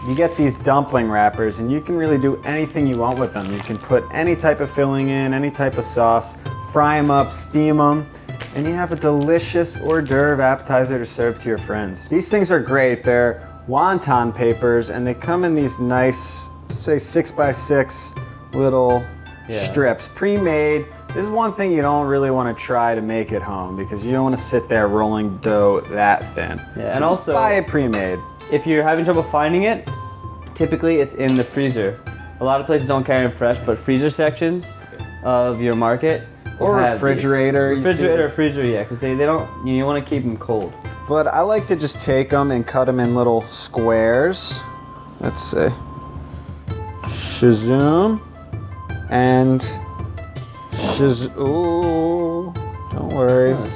you get these dumpling wrappers and you can really do anything you want with them. You can put any type of filling in, any type of sauce, fry them up, steam them, and you have a delicious hors d'oeuvre appetizer to serve to your friends. These things are great. They're wonton papers and they come in these nice, say 6x6 little strips, pre-made. This is one thing you don't really want to try to make at home because you don't want to sit there rolling dough that thin. Yeah, so and also buy it pre-made. If you're having trouble finding it, typically it's in the freezer. A lot of places don't carry them fresh, but freezer sections of your market or refrigerator. Refrigerator or freezer, yeah, because they don't, you want to keep them cold. But I like to just take them and cut them in little squares. Let's see. Shazoom and ooh, don't worry. Nice.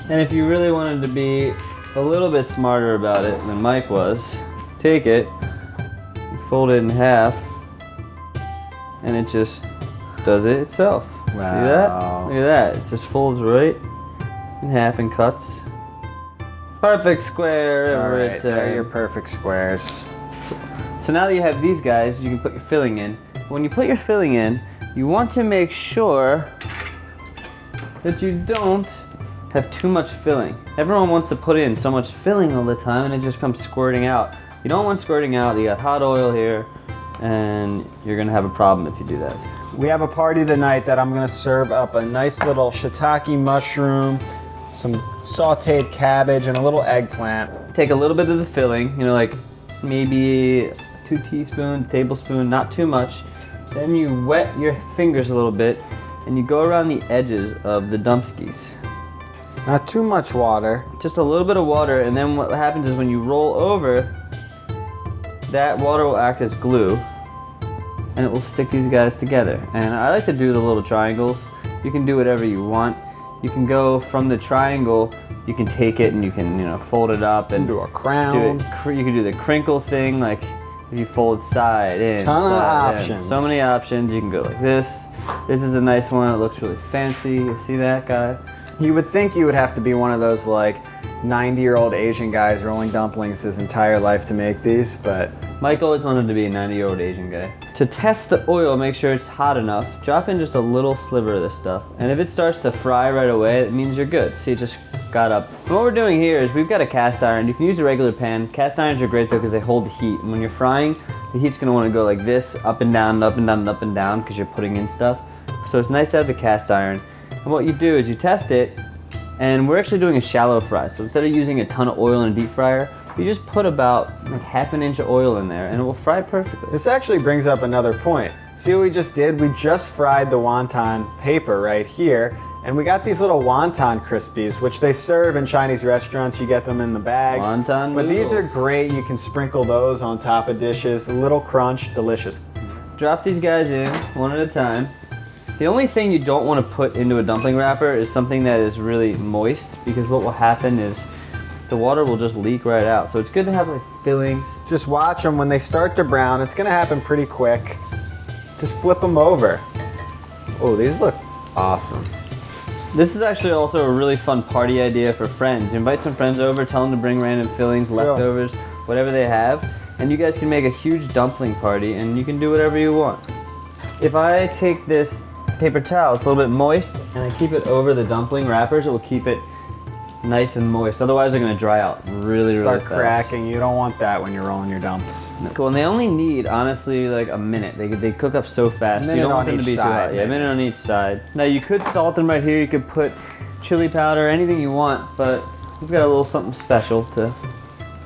And if you really wanted to be a little bit smarter about it than Mike was, take it, fold it in half, and it just does it itself. Wow. See that? Look at that. It just folds right in half and cuts. Perfect square. All right, there are your perfect squares. So now that you have these guys, you can put your filling in. When you put your filling in, you want to make sure that you don't have too much filling. Everyone wants to put in so much filling all the time and it just comes squirting out. You don't want squirting out. You got hot oil here and you're gonna have a problem if you do that. We have a party tonight that I'm gonna serve up a nice little shiitake mushroom, some sauteed cabbage, and a little eggplant. Take a little bit of the filling, you know, like maybe 2 teaspoons, tablespoon, not too much. Then you wet your fingers a little bit and you go around the edges of the dumpskis. Not too much water. Just a little bit of water, and then what happens is when you roll over, that water will act as glue and it will stick these guys together. And I like to do the little triangles. You can do whatever you want. You can go from the triangle, you can take it and you can, you know, fold it up and do a crown. You can do the crinkle thing, like if you fold side in. Ton of side options. In. So many options. You can go like this. This is a nice one. It looks really fancy. You see that guy? You would think you would have to be one of those like 90-year-old Asian guys rolling dumplings his entire life to make these, but Mike always wanted to be a 90-year-old Asian guy. To test the oil, make sure it's hot enough. Drop in just a little sliver of this stuff. And if it starts to fry right away, it means you're good. See, it just got up. And what we're doing here is we've got a cast iron. You can use a regular pan. Cast irons are great though because they hold the heat. And when you're frying, the heat's gonna wanna go like this, up and down, up and down, and up and down, because you're putting in stuff. So it's nice to have the cast iron. And what you do is you test it, and we're actually doing a shallow fry. So instead of using a ton of oil in a deep fryer, you just put about like ½ inch of oil in there and it will fry perfectly. this actually brings up another point. See what we just did? We just fried the wonton paper right here, and we got these little wonton crispies, which they serve in Chinese restaurants. You get them in the bags. Wonton but these noodles. are great. You can sprinkle those on top of dishes. A little crunch, delicious. Drop these guys in one at a time. The only thing you don't want to put into a dumpling wrapper is something that is really moist, because what will happen is the water will just leak right out. So it's good to have like fillings. Just watch them when they start to brown. It's gonna happen pretty quick. Just flip them over. Oh, these look awesome. This is actually also a really fun party idea for friends. You invite some friends over, tell them to bring random fillings, leftovers, whatever they have, and you guys can make a huge dumpling party and you can do whatever you want. If I take this paper towel, it's a little bit moist, and I keep it over the dumpling wrappers, it will keep it nice and moist. Otherwise they're gonna dry out really Start fast. cracking. You don't want that when you're rolling your dumps. Cool, and they only need, honestly, like a minute. They cook up so fast. Minute You don't want on them to each be too side, hot. Yeah, a maybe. minute on each side. Now you could salt them right here. You could put chili powder, anything you want, but we've got a little something special to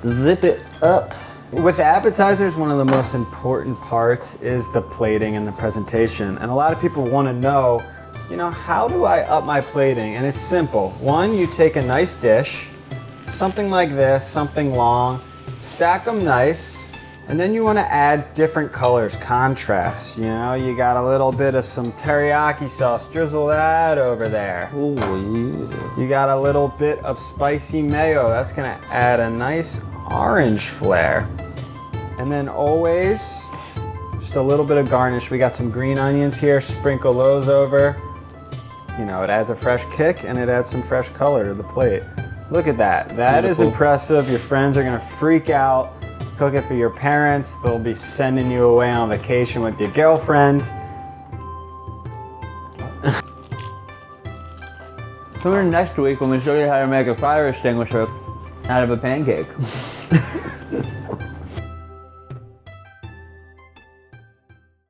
zip it up. With appetizers, one of the most important parts is the plating and the presentation. And a lot of people want to know, you know, how do I up my plating? And it's simple. One, you take a nice dish, something like this, something long, stack them nice, and then you want to add different colors, contrast. You know, you got a little bit of some teriyaki sauce, drizzle that over there. Oh yeah. You got a little bit of spicy mayo, that's gonna add a nice orange flair. And then always, just a little bit of garnish. We got some green onions here, sprinkle those over. You know, it adds a fresh kick and it adds some fresh color to the plate. Look at that. That is Beautiful. impressive. Your friends are gonna freak out. Cook it for your parents. They'll be sending you away on vacation with your girlfriend. Tune in next week when we show you how to make a fire extinguisher out of a pancake.